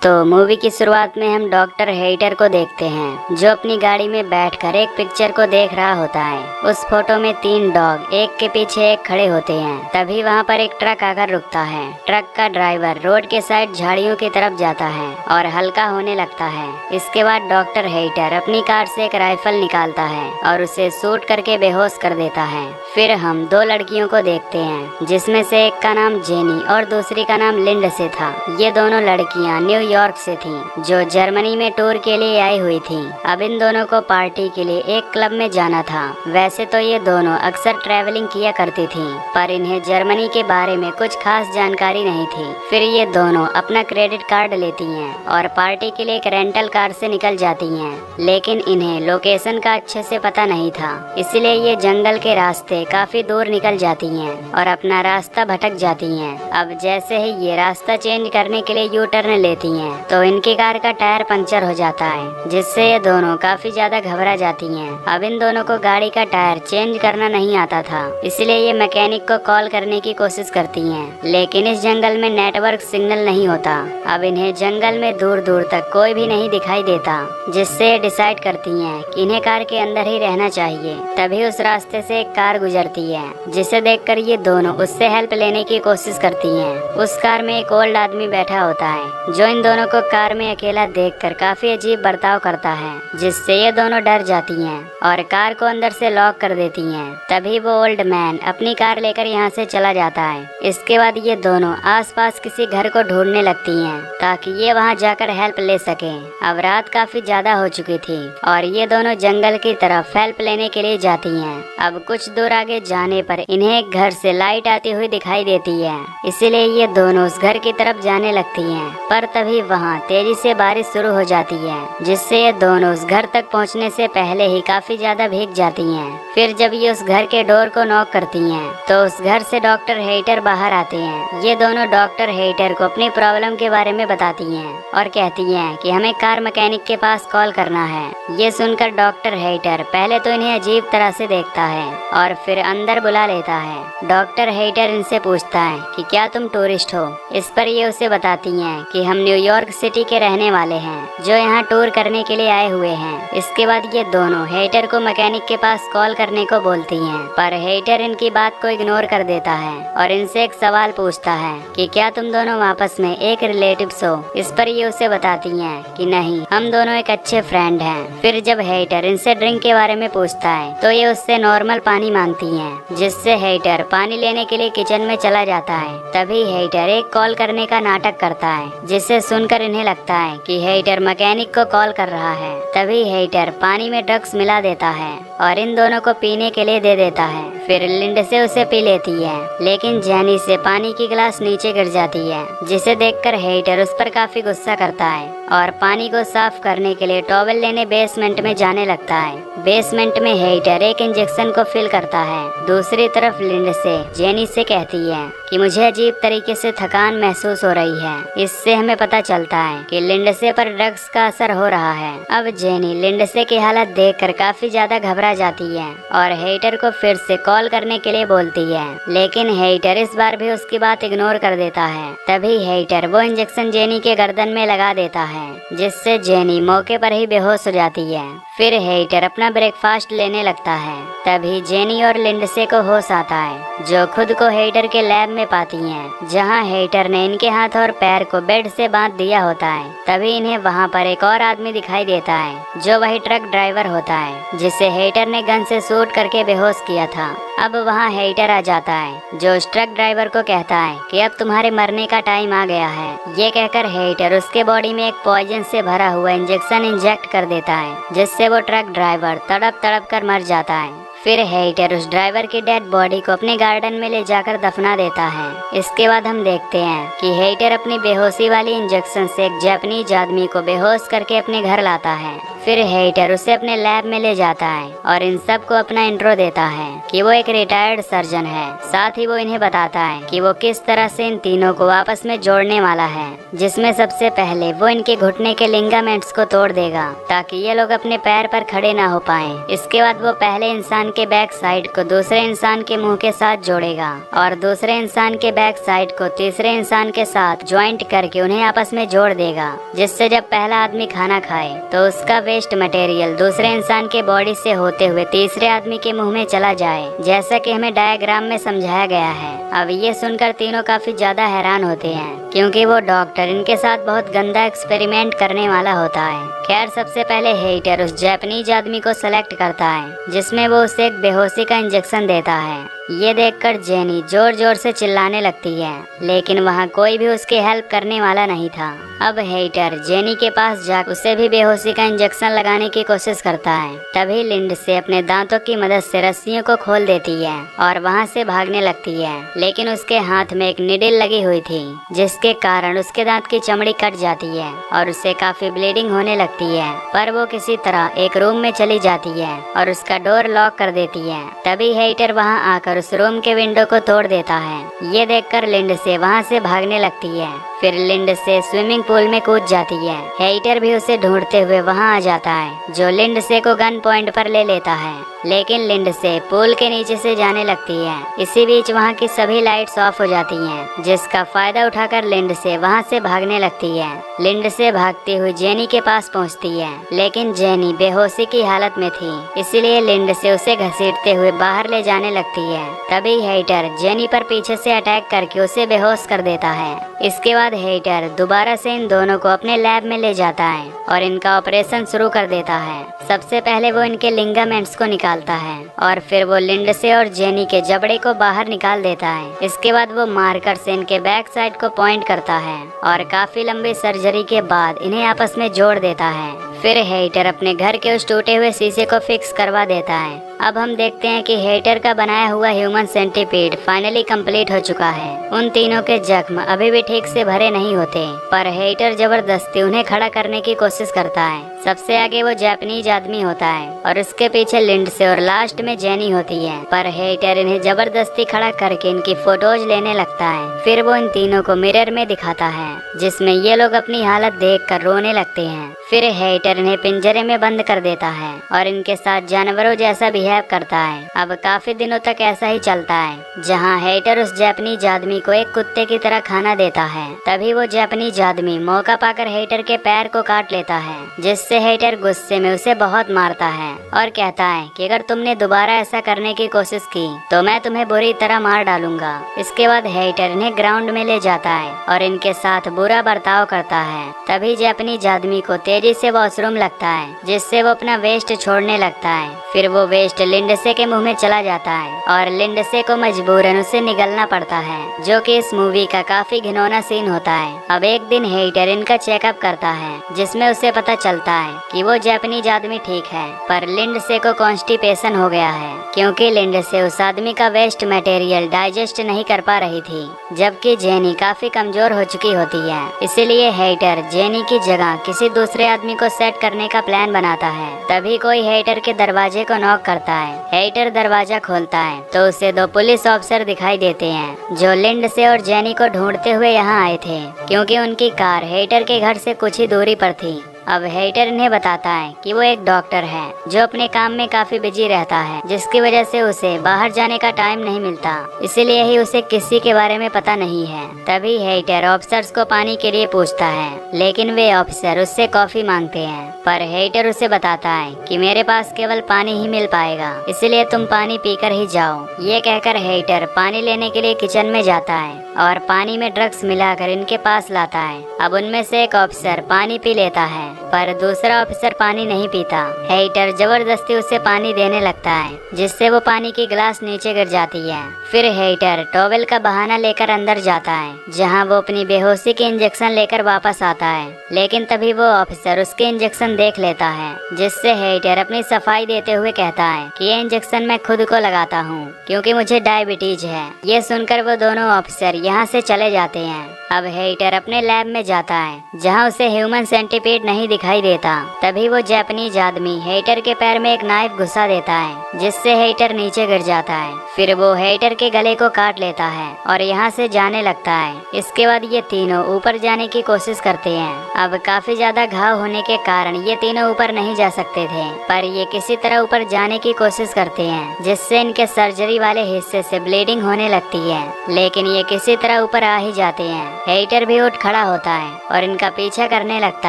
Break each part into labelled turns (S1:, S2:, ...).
S1: तो मूवी की शुरुआत में हम डॉक्टर हेइटर को देखते हैं जो अपनी गाड़ी में बैठकर एक पिक्चर को देख रहा होता है। उस फोटो में 3 डॉग एक के पीछे एक खड़े होते हैं। तभी वहाँ पर एक ट्रक आकर रुकता है। ट्रक का ड्राइवर रोड के साइड झाड़ियों की तरफ जाता है और हल्का होने लगता है। इसके बाद डॉक्टर हेइटर अपनी कार से एक राइफल निकालता है और उसे शूट करके बेहोश कर देता है। फिर हम 2 लड़कियों को देखते हैं जिसमें से एक का नाम जेनी और दूसरी का नाम लिंडसे था। ये दोनों लड़कियां न्यूयॉर्क से थीं जो जर्मनी में टूर के लिए आई हुई थीं। अब इन दोनों को पार्टी के लिए एक क्लब में जाना था। वैसे तो ये दोनों अक्सर ट्रैवलिंग किया करती थीं, पर इन्हें जर्मनी के बारे में कुछ खास जानकारी नहीं थी। फिर ये दोनों अपना क्रेडिट कार्ड लेती हैं और पार्टी के लिए एक रेंटल कार से निकल जाती हैं। लेकिन इन्हें लोकेशन का अच्छे से पता नहीं था, इसलिए ये जंगल के रास्ते काफी दूर निकल जाती हैं और अपना रास्ता भटक जाती हैं। अब जैसे ही ये रास्ता चेंज करने के लिए यू टर्न लेती हैं तो इनकी कार का टायर पंचर हो जाता है, जिससे ये दोनों काफी ज्यादा घबरा जाती हैं। अब इन दोनों को गाड़ी का टायर चेंज करना नहीं आता था, इसलिए ये मैकेनिक को कॉल करने की कोशिश करती हैं। लेकिन इस जंगल में नेटवर्क सिग्नल नहीं होता। अब इन्हें जंगल में दूर दूर तक कोई भी नहीं दिखाई देता, जिससे ये डिसाइड करती हैं कि इन्हें कार के अंदर ही रहना चाहिए। तभी उस रास्ते से एक कार गुजरती है, जिसे देखकर ये दोनों उससे हेल्प लेने की कोशिश करती हैं। उस कार में एक ओल्ड आदमी बैठा होता है जो इन दोनों को कार में अकेला देखकर काफी अजीब बर्ताव करता है, जिससे ये दोनों डर जाती हैं और कार को अंदर से लॉक कर देती हैं। तभी वो ओल्ड मैन अपनी कार लेकर यहाँ से चला जाता है। इसके बाद ये दोनों आसपास किसी घर को ढूंढने लगती हैं ताकि ये वहाँ जाकर हेल्प ले सके। अब रात काफी ज्यादा हो चुकी थी और ये दोनों जंगल की तरफ हेल्प लेने के लिए जाती हैं। अब कुछ दूर आगे जाने पर इन्हें एक घर से लाइट आती हुई दिखाई देती है, इसीलिए ये दोनों उस घर की तरफ जाने लगती हैं। पर तभी वहाँ तेजी से बारिश शुरू हो जाती है, जिससे ये दोनों उस घर तक पहुँचने से पहले ही काफी ज्यादा भीग जाती हैं। फिर जब ये उस घर के डोर को नॉक करती हैं तो उस घर से डॉक्टर हेइटर बाहर आते हैं। ये दोनों डॉक्टर हेइटर को अपनी प्रॉब्लम के बारे में बताती हैं और कहती हैं कि हमें कार मैकेनिक के पास कॉल करना है। ये सुनकर डॉक्टर हेइटर पहले तो इन्हें अजीब तरह से देखता है और फिर अंदर बुला लेता है। डॉक्टर हेइटर इनसे पूछता है कि क्या तुम टूरिस्ट हो। इस पर ये उसे बताती हैं कि हम न्यूयॉर्क सिटी के रहने वाले हैं जो यहाँ टूर करने के लिए आए हुए हैं। इसके बाद ये दोनों हेइटर को मैकेनिक के पास कॉल करने को बोलती हैं, पर हेइटर इनकी बात को इग्नोर कर देता है और इनसे एक सवाल पूछता है कि क्या तुम दोनों आपस में एक रिलेटिव्स हो। इस पर ये उसे बताती हैं कि नहीं, हम दोनों एक अच्छे फ्रेंड हैं। फिर जब हेइटर इनसे ड्रिंक के बारे में पूछता है तो ये उससे नॉर्मल पानी मांगती हैं, जिससे हेइटर पानी लेने के लिए किचन में चला जाता है। तभी हेइटर एक कॉल करने का नाटक करता है, जिसे सुनकर इन्हें लगता है कि हेइटर मैकेनिक को कॉल कर रहा है। तभी हेइटर पानी में ड्रग्स मिला देता है और इन दोनों को पीने के लिए दे देता है। फिर लिंडसे उसे पी लेती है, लेकिन जेनी से पानी की गिलास नीचे गिर जाती है, जिसे देखकर हेइटर उस पर काफी गुस्सा करता है और पानी को साफ करने के लिए टॉवल लेने बेसमेंट में जाने लगता है। बेसमेंट में हेइटर एक इंजेक्शन को फिल करता है। दूसरी तरफ लिंडसे जेनी से कहती है कि मुझे अजीब तरीके से थकान महसूस हो रही है। इससे हमें पता चलता है कि लिंडसे पर ड्रग्स का असर हो रहा है। अब जेनी लिंडसे की हालत देखकर काफी ज्यादा घबरा जाती है और हेइटर को फिर से कॉल करने के लिए बोलती है, लेकिन हेइटर इस बार भी उसकी बात इग्नोर कर देता है। तभी हेइटर वो इंजेक्शन जेनी के गर्दन में लगा देता है, जिससे जेनी मौके पर ही बेहोश हो जाती है। फिर हेइटर अपना ब्रेकफास्ट लेने लगता है। तभी जेनी और लिंडसे को होश आता है, जो खुद को हेइटर के लैब में पाती हैं, जहां हेइटर ने इनके हाथ और पैर को बेड से बांध दिया होता है। तभी इन्हें वहां पर एक और आदमी दिखाई देता है, जो वही ट्रक ड्राइवर होता है जिसे हेइटर ने गन से शूट करके बेहोश किया था। अब वहां हेइटर आ जाता है, जो उस ट्रक ड्राइवर को कहता है कि अब तुम्हारे मरने का टाइम आ गया है। ये कहकर हेइटर उसके बॉडी में एक पॉइजन से भरा हुआ इंजेक्शन इंजेक्ट कर देता है, जिससे वो ट्रक ड्राइवर तड़प तड़प कर मर जाता है। फिर हेइटर उस ड्राइवर की डेड बॉडी को अपने गार्डन में ले जाकर दफना देता है। इसके बाद हम देखते हैं कि हेइटर अपनी बेहोशी वाली इंजेक्शन से एक जापानीज आदमी को बेहोश करके अपने घर लाता है। फिर हेटर उसे अपने लैब में ले जाता है और इन सबको अपना इंट्रो देता है कि वो एक रिटायर्ड सर्जन है। साथ ही वो इन्हें बताता है कि वो किस तरह से इन तीनों को आपस में जोड़ने वाला है, जिसमें सबसे पहले वो इनके घुटने के लिगामेंट्स को तोड़ देगा ताकि ये लोग अपने पैर पर खड़े ना हो पाए। इसके बाद वो पहले इंसान के बैक साइड को दूसरे इंसान के मुंह के साथ जोड़ेगा और दूसरे इंसान के बैक साइड को तीसरे इंसान के साथ ज्वाइंट करके उन्हें आपस में जोड़ देगा, जिससे जब पहला आदमी खाना खाए तो उसका वेस्ट मटेरियल दूसरे इंसान के बॉडी से होते हुए तीसरे आदमी के मुंह में चला जाए, जैसा कि हमें डायग्राम में समझाया गया है। अब ये सुनकर तीनों काफी ज्यादा हैरान होते हैं क्योंकि वो डॉक्टर इनके साथ बहुत गंदा एक्सपेरिमेंट करने वाला होता है। खैर, सबसे पहले हेटर उस जापानीज आदमी को सेलेक्ट करता है जिसमें वो उसे एक बेहोशी का इंजेक्शन देता है। ये देखकर जेनी जोर जोर से चिल्लाने लगती है, लेकिन वहाँ कोई भी उसकी हेल्प करने वाला नहीं था। अब हेटर जेनी के पास जाकर उसे भी बेहोशी का इंजेक्शन लगाने की कोशिश करता है। तभी लिंड से अपने दांतों की मदद से रस्सियों को खोल देती है और वहाँ से भागने लगती है, लेकिन उसके हाथ में एक निडल लगी हुई थी जिसके कारण उसके दांत की चमड़ी कट जाती है और उससे काफी ब्लीडिंग होने लगती है। पर वो किसी तरह एक रूम में चली जाती है और उसका डोर लॉक कर देती है। तभी हेटर वहाँ आकर उस रूम के विंडो को तोड़ देता है। ये देखकर लिंड से वहाँ से भागने लगती है। फिर लिंड से स्विमिंग पूल में कूद जाती है। हेटर भी उसे ढूंढते हुए वहाँ आ जाता है, जो लिंड से को गन पॉइंट पर ले लेता है, लेकिन लिंड से पूल के नीचे से जाने लगती है। इसी बीच वहाँ की सभी लाइट्स ऑफ हो जाती हैं, जिसका फायदा उठाकर लिंड से वहाँ से भागने लगती है। लिंड से भागती हुई जेनी के पास पहुँचती है, लेकिन जेनी बेहोशी की हालत में थी, इसलिए लिंड से उसे घसीटते हुए बाहर ले जाने लगती है। तभी हेटर जेनी पर पीछे से अटैक करके उसे बेहोश कर देता है। इसके बाद हेटर दोबारा से इन दोनों को अपने लैब में ले जाता है और इनका ऑपरेशन शुरू कर देता है। सबसे पहले वो इनके लिगामेंट्स को निकालता है और फिर वो लिंड से और जेनी के जबड़े को बाहर निकाल देता है। इसके बाद वो मार्कर से इनके बैक साइड को पॉइंट करता है और काफी लंबी सर्जरी के बाद इन्हें आपस में जोड़ देता है। फिर हेटर अपने घर के उस टूटे हुए शीशे को फिक्स करवा देता है। अब हम देखते हैं कि हेटर का बनाया हुआ ह्यूमन सेंटीपीड फाइनली कंप्लीट हो चुका है। उन तीनों के जख्म अभी भी ठीक से भरे नहीं होते, पर हेटर जबरदस्ती उन्हें खड़ा करने की कोशिश करता है। सबसे आगे वो जापानीज आदमी होता है और उसके पीछे लिंड से और लास्ट में जेनी होती है, पर हेटर इन्हें जबरदस्ती खड़ा करके इनकी फोटोज लेने लगता है। फिर वो इन तीनों को मिरर में दिखाता है, जिसमें ये लोग अपनी हालत देखकर रोने लगते हैं। फिर हेटर इन्हें पिंजरे में बंद कर देता है और इनके साथ जानवरों जैसा बिहेव करता है। अब काफी दिनों तक ऐसा ही चलता है, जहां हेटर उस जापानीज आदमी को एक कुत्ते की तरह खाना देता है। तभी वो जापानीज आदमी मौका पाकर हेटर के पैर को काट लेता है, जिससे हेटर गुस्से में उसे बहुत मारता है और कहता है कि अगर तुमने दोबारा ऐसा करने की कोशिश की तो मैं तुम्हें बुरी तरह मार डालूंगा। इसके बाद हेटर इन्हें ग्राउंड में ले जाता है और इनके साथ बुरा बर्ताव करता है। तभी जापानीज आदमी को तेजी से वॉशरूम लगता है, जिससे वो अपना वेस्ट छोड़ने लगता है। फिर वो वेस्ट लिंडसे के मुंह में चला जाता है और लिंडसे को मजबूरन उसे निगलना पड़ता है, जो कि इस मूवी का काफी घिनौना सीन होता है। अब एक दिन हेटर इनका चेकअप करता है, जिसमें उसे पता चलता है कि वो जापानीज आदमी ठीक है, पर लिंडसे को कॉन्स्टिपेशन हो गया है, क्योंकि लिंडसे उस आदमी का वेस्ट मटेरियल डाइजेस्ट नहीं कर पा रही थी, जबकि जेनी काफी कमजोर हो चुकी होती है। इसीलिए हेटर जेनी की जगह किसी दूसरे आदमी को सेट करने का प्लान बनाता है। तभी कोई हेटर के दरवाजे को नॉक करता है। हेटर दरवाजा खोलता है तो उसे दो पुलिस ऑफिसर दिखाई देते हैं, जो लिंड से और जेनी को ढूंढते हुए यहाँ आए थे, क्योंकि उनकी कार हेटर के घर से कुछ ही दूरी पर थी। अब हेटर इन्हें बताता है कि वो एक डॉक्टर है जो अपने काम में काफी बिजी रहता है, जिसकी वजह से उसे बाहर जाने का टाइम नहीं मिलता, इसीलिए ही उसे किसी के बारे में पता नहीं है। तभी हेटर ऑफिसर्स को पानी के लिए पूछता है, लेकिन वे ऑफिसर उससे कॉफी मांगते हैं, पर हेटर उसे बताता है कि मेरे पास केवल पानी ही मिल पाएगा, इसलिए तुम पानी पीकर ही जाओ। ये कहकर हेटर पानी लेने के लिए किचन में जाता है और पानी में ड्रग्स मिलाकर इनके पास लाता है। अब उनमें से एक ऑफिसर पानी पी लेता है, पर दूसरा ऑफिसर पानी नहीं पीता। हेटर जबरदस्ती उसे पानी देने लगता है, जिससे वो पानी की गिलास नीचे गिर जाती है। फिर हेटर टॉवेल का बहाना लेकर अंदर जाता है, जहां वो अपनी बेहोशी की इंजेक्शन लेकर वापस आता है, लेकिन तभी वो ऑफिसर उसके इंजेक्शन देख लेता है, जिससे हेटर अपनी सफाई देते हुए कहता है कि ये इंजेक्शन मैं खुद को लगाता हूँ, क्योंकि मुझे डायबिटीज है। ये सुनकर वो दोनों ऑफिसर यहाँ से चले जाते हैं। अब हेटर अपने लैब में जाता है, जहाँ उसे ह्यूमन सेंटीपीड नहीं दिखाई देता। तभी वो जापानीज आदमी हेटर के पैर में एक नाइफ घुसा देता है, जिससे हेटर नीचे गिर जाता है। फिर वो हेटर के गले को काट लेता है और यहाँ से जाने लगता है। इसके बाद ये तीनों ऊपर जाने की कोशिश करते हैं। अब काफी ज्यादा घाव होने के कारण ये तीनों ऊपर नहीं जा सकते थे, पर ये किसी तरह ऊपर जाने की कोशिश करते हैं, जिससे इनके सर्जरी वाले हिस्से से ब्लीडिंग होने लगती है। लेकिन ये किसी तरह ऊपर आ ही जाते हैं। हेटर भी उठ खड़ा होता है और इनका पीछा करने लगता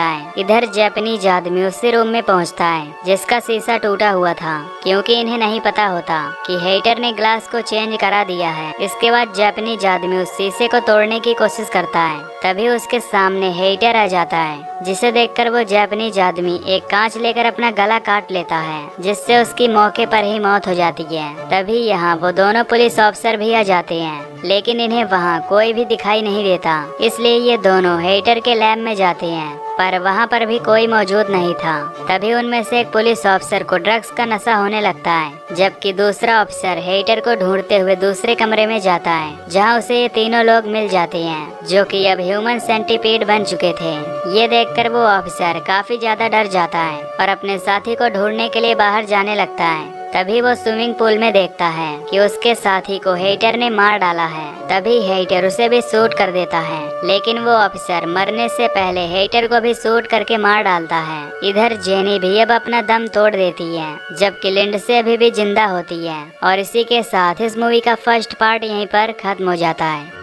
S1: है। इधर जापानीज आदमी उसी रूम में पहुंचता है जिसका शीशा टूटा हुआ था, क्योंकि इन्हें नहीं पता होता कि हेटर ने ग्लास को चेंज करा दिया है। इसके बाद जापानीज आदमी उस शीशे को तोड़ने की कोशिश करता है। तभी उसके सामने हेटर आ जाता है, जिसे देखकर वो जापानीज आदमी एक कांच लेकर अपना गला काट लेता है, जिससे उसकी मौके पर ही मौत हो जाती है। तभी यहाँ वो दोनों पुलिस ऑफिसर भी आ जाते हैं, लेकिन इन्हें वहाँ कोई भी दिखाई नहीं देता। इसलिए ये दोनों हेटर के लैब में जाते हैं, पर वहाँ पर भी कोई मौजूद नहीं था। तभी उनमें से एक पुलिस ऑफिसर को ड्रग्स का नशा होने लगता है, जबकि दूसरा ऑफिसर हेटर को ढूंढते हुए दूसरे कमरे में जाता है, जहाँ उसे ये तीनों लोग मिल जाते हैं, जो कि अब ह्यूमन सेंटीपीड बन चुके थे। ये देखकर वो ऑफिसर काफी ज्यादा डर जाता है और अपने साथी को ढूंढने के लिए बाहर जाने लगता है। तभी वो स्विमिंग पूल में देखता है कि उसके साथी को हेटर ने मार डाला है। तभी हेटर उसे भी शूट कर देता है, लेकिन वो ऑफिसर मरने से पहले हेटर को भी शूट करके मार डालता है। इधर जेनी भी अब अपना दम तोड़ देती है, जबकि लिंडसे अभी भी जिंदा होती है। और इसी के साथ इस मूवी का फर्स्ट पार्ट यहीं पर खत्म हो जाता है।